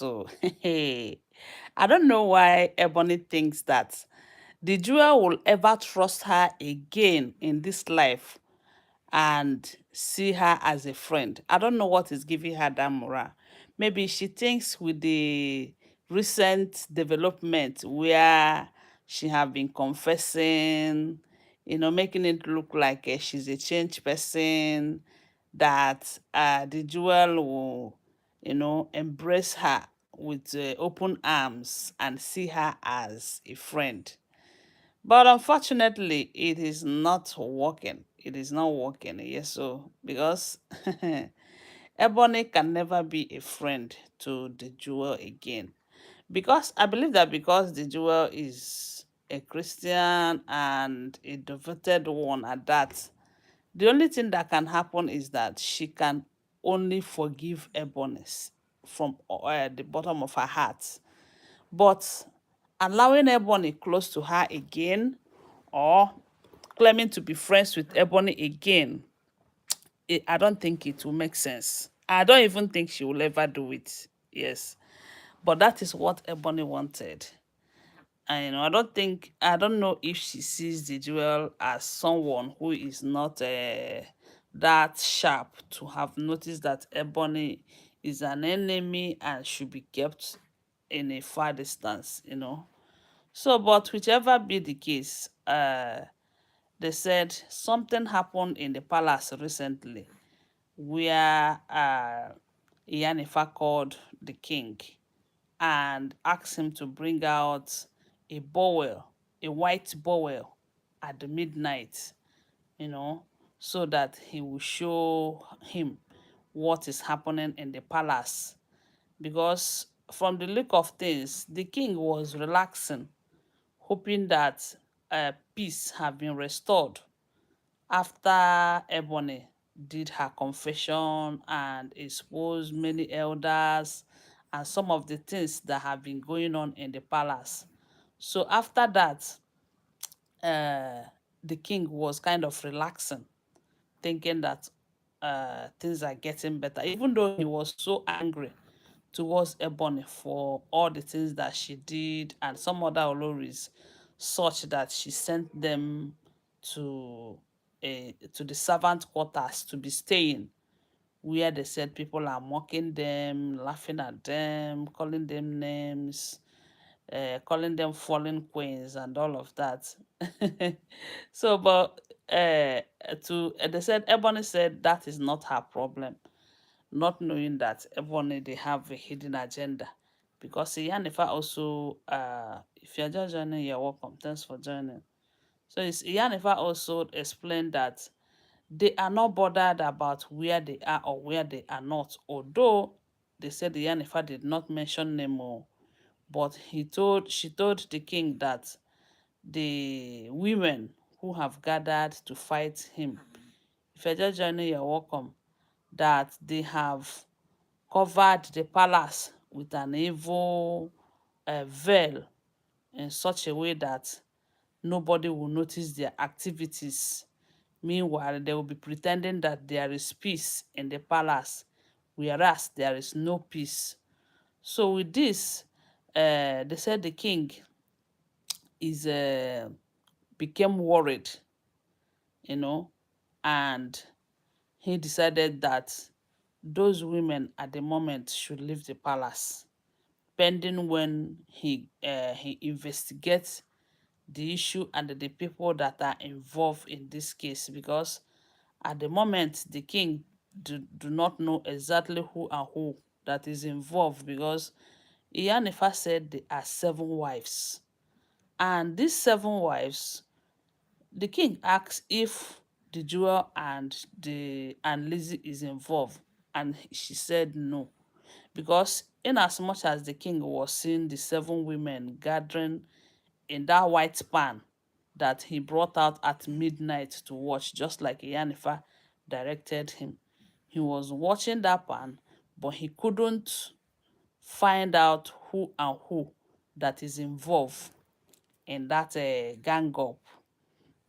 so I don't know why Ebony thinks that the jewel will ever trust her again in this life and see her as a friend. I don't know what is giving her that morale. Maybe she thinks with the recent development where she have been confessing, making it look like she's a changed person, that the jewel will, embrace her with open arms and see her as a friend. But unfortunately, it is not working. It is not working. Yes, so because Ebony can never be a friend to the jewel again. Because I believe that because the jewel is a Christian and a devoted one at that, the only thing that can happen is that she can only forgive Ebony from the bottom of her heart. But allowing Ebony close to her again or claiming to be friends with Ebony again, I don't think it will make sense. I don't even think she will ever do it. Yes. But that is what Ebony wanted. And I don't know if she sees the jewel as someone who is not that sharp to have noticed that Ebony is an enemy and should be kept in a far distance. So, but whichever be the case, they said something happened in the palace recently where Iyanifa called the king and asked him to bring out a bowel, a white bowel at the midnight, you know, so that he will show him what is happening in the palace. Because from the look of things, the king was relaxing, hoping that peace have been restored after Ebony did her confession and exposed many elders and some of the things that have been going on in the palace. So after that, uh, the king was kind of relaxing, thinking that things are getting better, even though he was so angry towards Ebony for all the things that she did and some other Oloris, such that she sent them to to the servant quarters to be staying, where they said people are mocking them, laughing at them, calling them names, calling them fallen queens and all of that. So, but they said Ebony said that is not her problem, not knowing that Ebony they have a hidden agenda. Because Iyanifa also, if you're just joining, you're welcome. Thanks for joining. So it's Iyanifa also explained that they are not bothered about where they are or where they are not. Although they said Iyanifa did not mention Nemo, but she told the king that the women who have gathered to fight him, if you're just joining, you're welcome, that they have covered the palace with an evil veil in such a way that nobody will notice their activities. Meanwhile, they will be pretending that there is peace in the palace, whereas there is no peace. So with this, they said the king is became worried, you know, and he decided that those women at the moment should leave the palace, pending when he investigates the issue and the people that are involved in this case. Because at the moment the king do not know exactly who and who that is involved, because Iyanifa said there are 7 wives, and these 7 wives, the king asks if the jewel and Lizzie is involved, and she said no, because in as much as the king was seeing the 7 women gathering in that white pan that he brought out at midnight to watch, just like Iyanifa directed him, he was watching that pan, but he couldn't find out who and who that is involved in that gang up.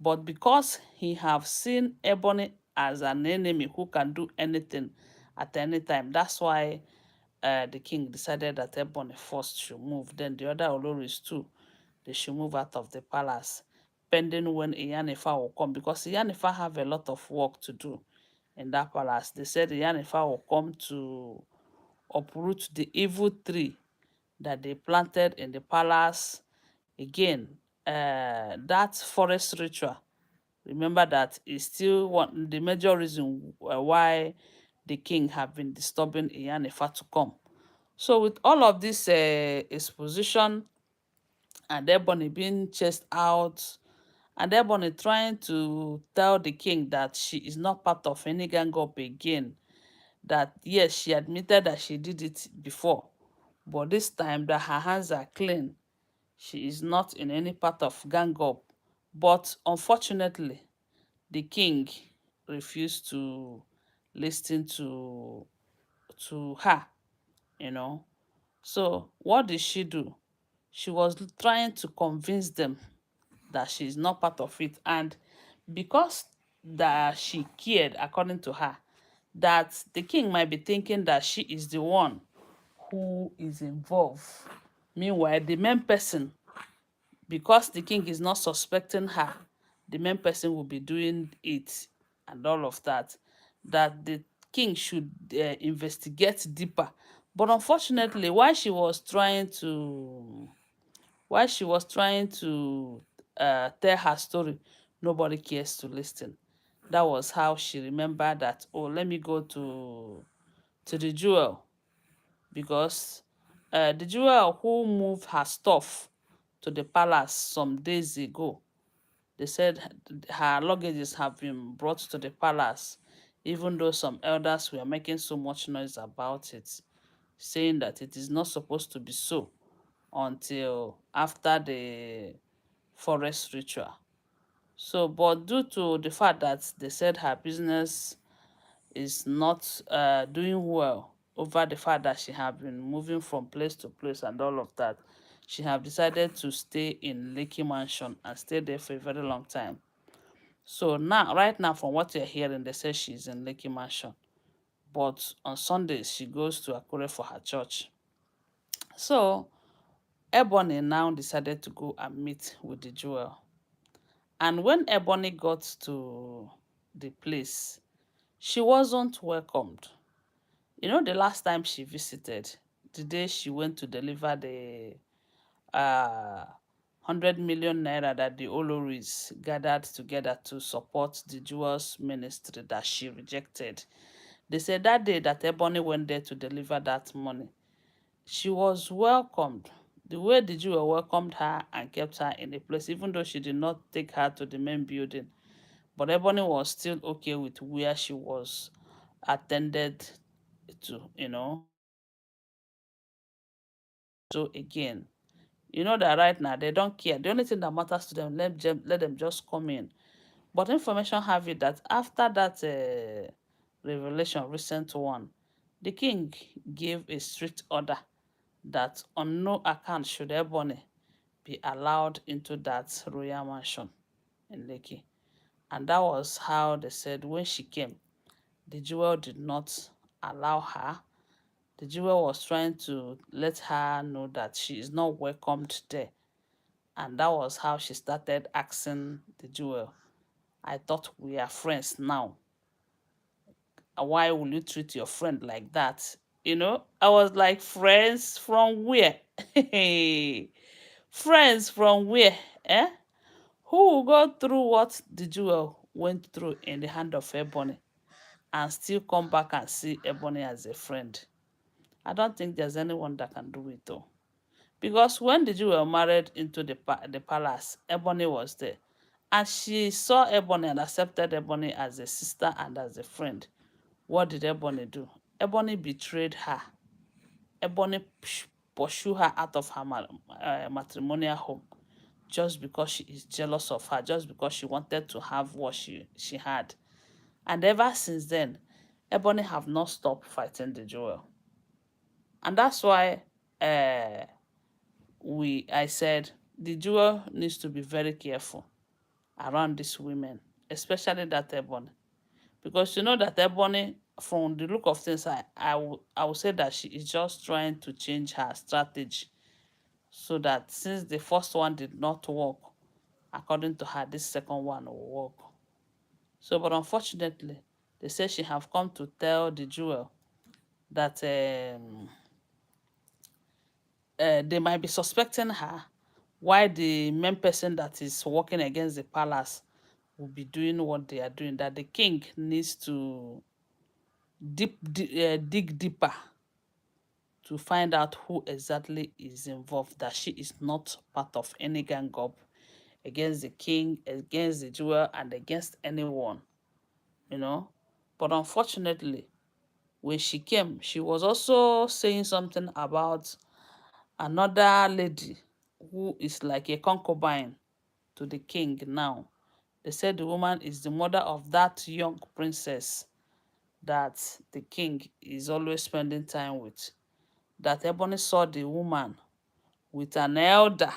But because he have seen Ebony as an enemy who can do anything at any time, that's why the king decided that Ebony first should move. Then the other Oloris too, they should move out of the palace, pending when Iyanifa will come, because Iyanifa have a lot of work to do in that palace. They said Iyanifa will come to uproot the evil tree that they planted in the palace. Again, that forest ritual, remember that is still one the major reason why the king have been disturbing Iyanifa to come. So with all of this exposition, and Ebony being chased out, and Ebony trying to tell the king that she is not part of any gang up again, that yes, she admitted that she did it before, but this time that her hands are clean, she is not in any part of gang up. But unfortunately, the king refused to listen to her, you know. So what did she do? She was trying to convince them that she is not part of it, and because that she cared, according to her, that the king might be thinking that she is the one who is involved. Meanwhile, the main person, because the king is not suspecting her, the main person will be doing it and all of that, that the king should investigate deeper. But unfortunately, while she was trying to tell her story, nobody cares to listen. That was how she remembered that, oh, let me go to the jewel, because the jewel who moved her stuff to the palace some days ago, they said her luggages have been brought to the palace, even though some elders were making so much noise about it, saying that it is not supposed to be so until after the forest ritual. So, but due to the fact that they said her business is not doing well, over the fact that she have been moving from place to place and all of that, she have decided to stay in Lakey Mansion and stay there for a very long time. So now, right now, from what you're hearing, they say she's in Lakey Mansion. But on Sundays, she goes to Akure for her church. So Ebony now decided to go and meet with the jewel. And when Ebony got to the place, she wasn't welcomed. You know, the last time she visited, the day she went to deliver the 100 million naira that the Oloris gathered together to support the jewels ministry that she rejected. They said that day that Ebony went there to deliver that money, she was welcomed. The way the jewel welcomed her and kept her in a place, even though she did not take her to the main building, but Ebony was still okay with where she was attended to, you know. So again, you know that right now they don't care. The only thing that matters to them, let them just come in. But information have it that after that revelation, recent one, the king gave a strict order that on no account should Ebony be allowed into that royal mansion in Lekki. And that was how they said when she came, the jewel did not allow her. The jewel was trying to let her know that she is not welcomed there. And that was how she started asking the jewel, I thought we are friends now. Why will you treat your friend like that? You know, I was like, friends from where? Friends from where? Eh? Who will go through what the jewel went through in the hand of Ebony and still come back and see Ebony as a friend? I don't think there's anyone that can do it though. Because when the jewel married into the palace, Ebony was there. And she saw Ebony and accepted Ebony as a sister and as a friend. What did Ebony do? Ebony betrayed her. Ebony pursued her out of her matrimonial home just because she is jealous of her, just because she wanted to have what she had. And ever since then, Ebony have not stopped fighting the jewel. And that's why I said the jewel needs to be very careful around these women, especially that Ebony. Because you know that Ebony from the look of things, I would say that she is just trying to change her strategy so that since the first one did not work, according to her, this second one will work. So, but unfortunately, they say she have come to tell the jewel that they might be suspecting her, why the main person that is working against the palace will be doing what they are doing, that the king needs to dig deeper to find out who exactly is involved, that she is not part of any gang up against the king, against the jewel, and against anyone, you know. But unfortunately, when she came, she was also saying something about another lady who is like a concubine to the king now. They said the woman is the mother of that young princess that the king is always spending time with. That Ebony saw the woman with an elder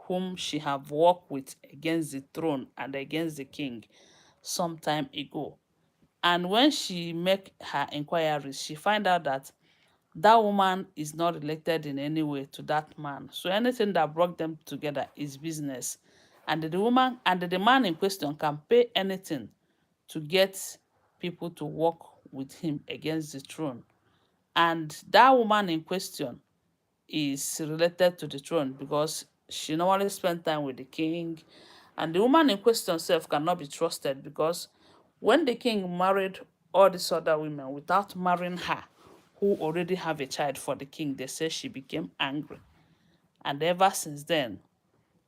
whom she have worked with against the throne and against the king some time ago. And when she make her inquiries, she find out that that woman is not related in any way to that man. So anything that brought them together is business. And the woman and the man in question can pay anything to get people to work with him against the throne. And that woman in question is related to the throne because she normally spend time with the king. And the woman in question herself cannot be trusted because when the king married all these other women without marrying her, who already have a child for the king, they say she became angry. And ever since then,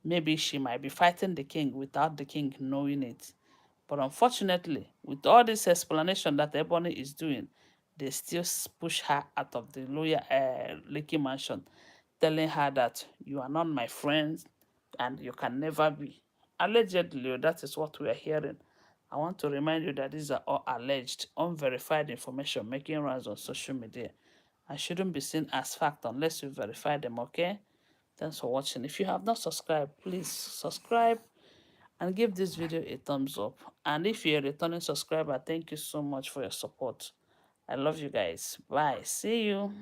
maybe she might be fighting the king without the king knowing it. But unfortunately, with all this explanation that Ebony is doing, they still push her out of the lawyer Lakey mansion, telling her that you are not my friend and you can never be. Allegedly, that is what we are hearing. I want to remind you that these are all alleged, unverified information making rounds on social media and shouldn't be seen as fact unless you verify them, okay? Thanks for watching. If you have not subscribed, please subscribe and give this video a thumbs up. And if you're a returning subscriber, thank you so much for your support. I love you guys. Bye. See you.